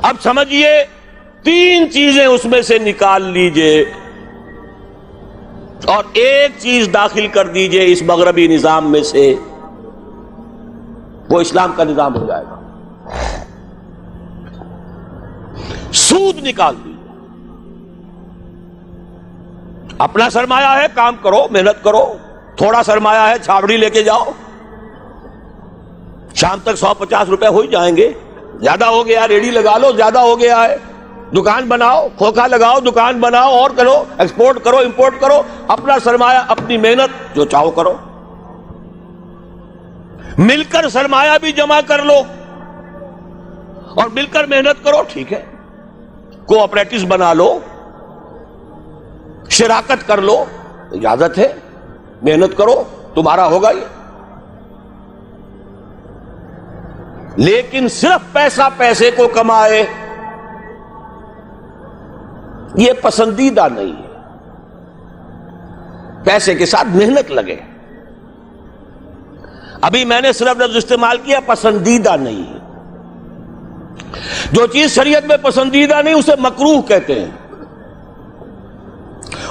اب سمجھیے 3 چیزیں اس میں سے نکال لیجئے اور ایک چیز داخل کر دیجئے اس مغربی نظام میں سے، وہ اسلام کا نظام ہو جائے گا۔ سود نکال دیجئے۔ اپنا سرمایہ ہے، کام کرو، محنت کرو، تھوڑا سرمایہ ہے، چھاوڑی لے کے جاؤ، شام تک 150 روپے ہو ہی جائیں گے، زیادہ ہو گیا ریڈی لگا لو، زیادہ ہو گیا ہے دکان بناؤ، کھوکھا لگاؤ، دکان بناؤ، اور کرو، ایکسپورٹ کرو، امپورٹ کرو، اپنا سرمایہ، اپنی محنت جو چاہو کرو، مل کر سرمایہ بھی جمع کر لو اور مل کر محنت کرو، ٹھیک ہے، کوآپریٹوز بنا لو، شراکت کر لو، اجازت ہے، محنت کرو، تمہارا ہوگا یہ۔ لیکن صرف پیسہ پیسے کو کمائے یہ پسندیدہ نہیں ہے، پیسے کے ساتھ محنت لگے۔ ابھی میں نے صرف لفظ استعمال کیا پسندیدہ نہیں ہے، جو چیز شریعت میں پسندیدہ نہیں اسے مکروہ کہتے ہیں،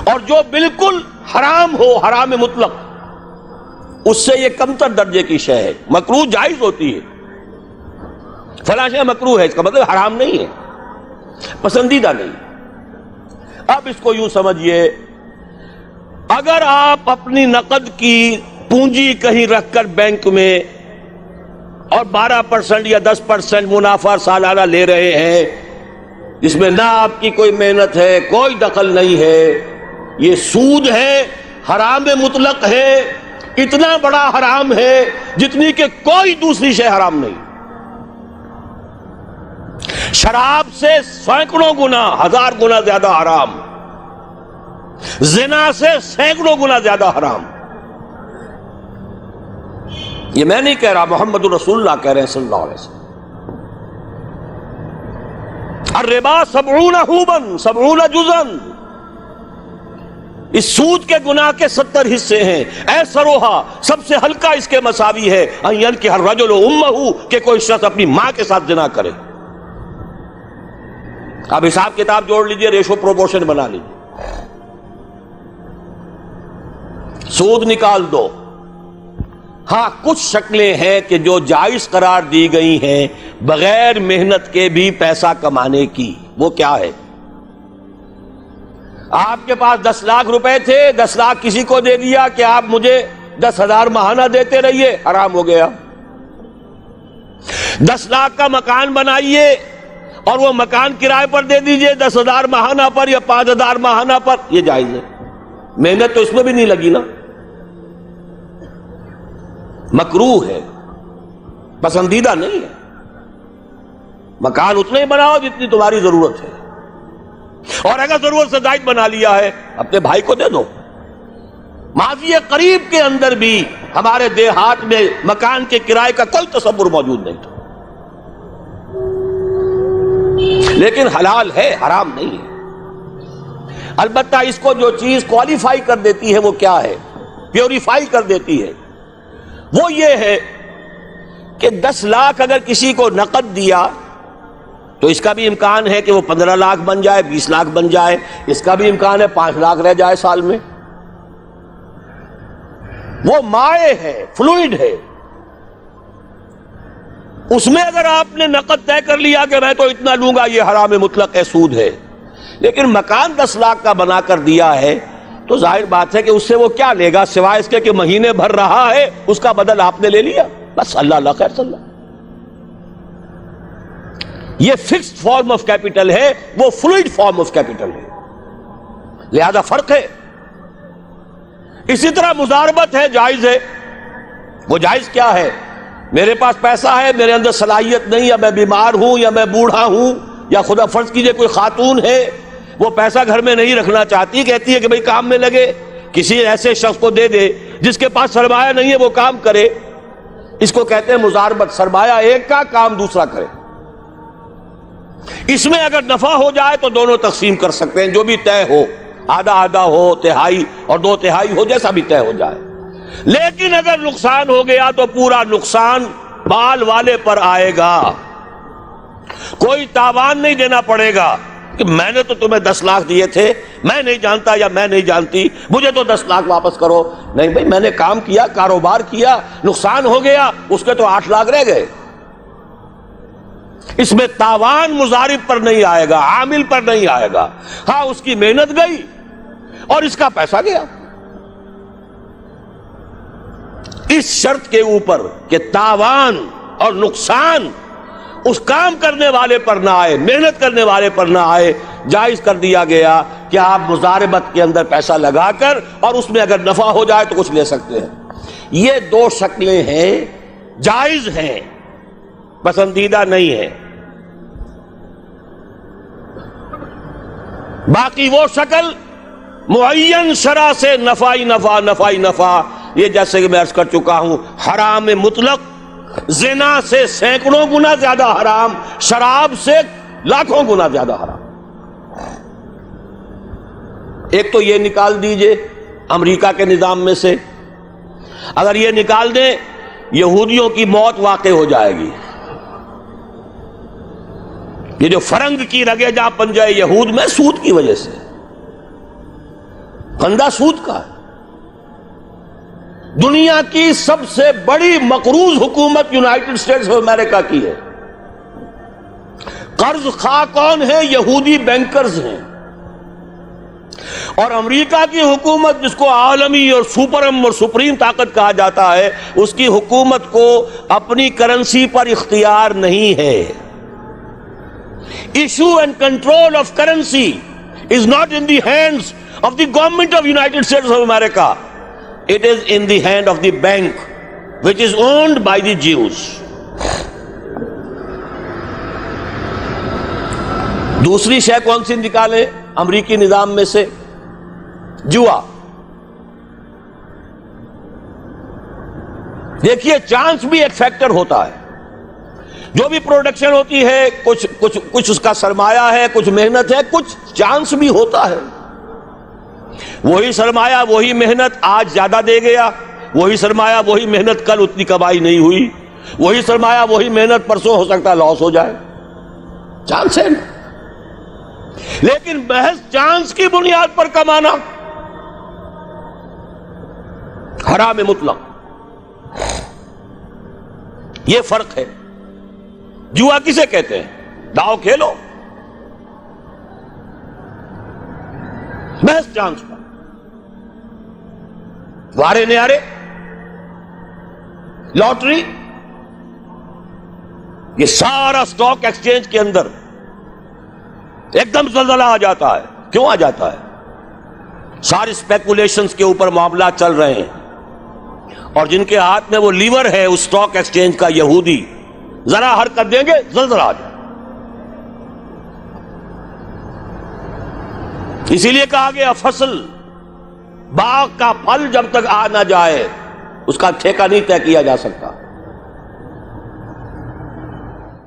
اور جو بالکل حرام ہو، حرام مطلق، اس سے یہ کمتر درجے کی شے ہے۔ مکروہ جائز ہوتی ہے، فلاں شے مکروہ ہے، اس کا مطلب حرام نہیں ہے، پسندیدہ نہیں۔ اب اس کو یوں سمجھیے، اگر آپ اپنی نقد کی پونجی کہیں رکھ کر بینک میں اور 12% یا 10% منافع سالانہ لے رہے ہیں، جس میں نہ آپ کی کوئی محنت ہے، کوئی دخل نہیں ہے، یہ سود ہے، حرام مطلق ہے، اتنا بڑا حرام ہے جتنی کہ کوئی دوسری شے حرام نہیں۔ شراب سے سینکڑوں گنا، 1000 گنا زیادہ حرام، زنا سے سینکڑوں گنا زیادہ حرام۔ یہ میں نہیں کہہ رہا، محمد رسول اللہ کہہ رہے ہیں صلی اللہ علیہ وسلم۔ الربا 70 حوبا 70 جزءا، اس سود کے گناہ کے 70 حصے ہیں۔ ایسروہا، سب سے ہلکا اس کے مساوی ہے، ان ينكح الرجل امہ، کہ کوئی شخص اپنی ماں کے ساتھ زنا کرے۔ اب حساب کتاب جوڑ لیجئے، ریشو پروپورشن بنا لیجئے، سود نکال دو۔ ہاں کچھ شکلیں ہیں کہ جو جائز قرار دی گئی ہیں بغیر محنت کے بھی پیسہ کمانے کی، وہ کیا ہے؟ آپ کے پاس 10 لاکھ روپے تھے، 10 لاکھ کسی کو دے دیا کہ آپ مجھے 10,000 ماہانہ دیتے رہیے، حرام ہو گیا۔ 10 لاکھ کا مکان بنائیے اور وہ مکان کرائے پر دے دیجئے 10,000 ماہانہ پر یا 5,000 ماہانہ پر، یہ جائز ہے، محنت تو اس میں بھی نہیں لگی نا، مکروہ ہے، پسندیدہ نہیں ہے۔ مکان اتنا ہی بناؤ جتنی تمہاری ضرورت ہے، اور اگر ضرورت سے زائد بنا لیا ہے اپنے بھائی کو دے دو۔ ماضی قریب کے اندر بھی ہمارے دیہات میں مکان کے کرائے کا کوئی تصور موجود نہیں تھا، لیکن حلال ہے، حرام نہیں ہے۔ البتہ اس کو جو چیز کوالیفائی کر دیتی ہے وہ کیا ہے، پیوریفائی کر دیتی ہے، وہ یہ ہے کہ 10 لاکھ اگر کسی کو نقد دیا تو اس کا بھی امکان ہے کہ وہ 15 لاکھ بن جائے، 20 لاکھ بن جائے، اس کا بھی امکان ہے 5 لاکھ رہ جائے سال میں۔ وہ مائع ہے، فلوئڈ ہے، اس میں اگر آپ نے نقد طے کر لیا کہ میں تو اتنا لوں گا، یہ حرام مطلق ہے، سود ہے۔ لیکن مکان 10 لاکھ کا بنا کر دیا ہے تو ظاہر بات ہے کہ اس سے وہ کیا لے گا سوائے اس کے کہ مہینے بھر رہا ہے، اس کا بدل آپ نے لے لیا، بس اللہ اللہ خیر صلی اللہ۔ یہ فکسڈ فارم آف کیپٹل ہے، وہ فلوئڈ فارم آف کیپٹل ہے، لہذا فرق ہے۔ اسی طرح مضاربت ہے، جائز ہے۔ وہ جائز کیا ہے؟ میرے پاس پیسہ ہے، میرے اندر صلاحیت نہیں، یا میں بیمار ہوں، یا میں بوڑھا ہوں، یا خدا فرض کیجئے کوئی خاتون ہے وہ پیسہ گھر میں نہیں رکھنا چاہتی، کہتی ہے کہ بھئی کام میں لگے، کسی ایسے شخص کو دے دے جس کے پاس سرمایہ نہیں ہے، وہ کام کرے، اس کو کہتے ہیں مضاربت، سرمایہ ایک کا، کام دوسرا کرے۔ اس میں اگر نفع ہو جائے تو دونوں تقسیم کر سکتے ہیں، جو بھی طے ہو، آدھا آدھا ہو، تہائی اور 2 تہائی ہو، جیسا بھی طے ہو جائے۔ لیکن اگر نقصان ہو گیا تو پورا نقصان مال والے پر آئے گا، کوئی تاوان نہیں دینا پڑے گا کہ میں نے تو تمہیں 10 لاکھ دیے تھے، میں نہیں جانتا یا میں نہیں جانتی، مجھے تو 10 لاکھ واپس کرو۔ نہیں بھائی، میں نے کام کیا، کاروبار کیا، نقصان ہو گیا، اس کے تو 8 لاکھ رہ گئے۔ اس میں تاوان مضارب پر نہیں آئے گا، عامل پر نہیں آئے گا۔ ہاں، اس کی محنت گئی اور اس کا پیسہ گیا، اس شرط کے اوپر کہ تاوان اور نقصان اس کام کرنے والے پر نہ آئے، محنت کرنے والے پر نہ آئے۔ جائز کر دیا گیا کہ آپ مضاربت کے اندر پیسہ لگا کر اور اس میں اگر نفع ہو جائے تو کچھ لے سکتے ہیں۔ یہ 2 شکلیں ہیں، جائز ہیں، پسندیدہ نہیں ہے۔ باقی وہ شکل معین شرع سے نفعی نفع نفعی نفع، یہ جیسے کہ میں عرض کر چکا ہوں، حرام مطلق زنا سے سینکڑوں گنا زیادہ حرام، شراب سے لاکھوں گنا زیادہ حرام۔ ایک تو یہ نکال دیجئے امریکہ کے نظام میں سے، اگر یہ نکال دیں یہودیوں کی موت واقع ہو جائے گی۔ یہ جو فرنگ کی رگے جہاں پن جائے یہود میں، سود کی وجہ سے، پھندا سود کا ہے۔ دنیا کی سب سے بڑی مقروض حکومت یونائٹڈ اسٹیٹس آف امریکہ کی ہے۔ قرض خواہ کون ہے؟ یہودی بینکرز ہیں۔ اور امریکہ کی حکومت، جس کو عالمی اور سپرم اور سپریم طاقت کہا جاتا ہے، اس کی حکومت کو اپنی کرنسی پر اختیار نہیں ہے۔ Issue and control of currency is not in the hands of the government of United States of America. It is in the hand of the bank, which is owned by the Jews. دوسری شے کون سی نکالے امریکی نظام میں سے؟ جوا۔ دیکھیے، چانس بھی ایک فیکٹر ہوتا ہے۔ جو بھی پروڈکشن ہوتی ہے، کچھ اس کا سرمایہ ہے، کچھ محنت ہے، کچھ چانس بھی ہوتا ہے۔ وہی سرمایہ وہی محنت آج زیادہ دے گیا، وہی سرمایہ وہی محنت کل اتنی کمائی نہیں ہوئی، وہی سرمایہ وہی محنت پرسوں ہو سکتا ہے لاس ہو جائے، چانس ہے نا۔ لیکن محض چانس کی بنیاد پر کمانا حرام مطلق، یہ فرق ہے۔ جوا کسے کہتے ہیں؟ داؤ کھیلو محض چانس پر، وارے نیارے، لاٹری، یہ سارا سٹاک ایکسچینج کے اندر ایک دم زلزلہ آ جاتا ہے۔ کیوں آ جاتا ہے؟ ساری اسپیکولیشنز کے اوپر معاملات چل رہے ہیں، اور جن کے ہاتھ میں وہ لیور ہے اس سٹاک ایکسچینج کا، یہودی، ذرا حرکت دیں گے زلزلہ آ جائے۔ اسی لیے کہا گیا فصل، باغ کا پھل جب تک آ نہ جائے اس کا ٹھیکہ نہیں طے کیا جا سکتا۔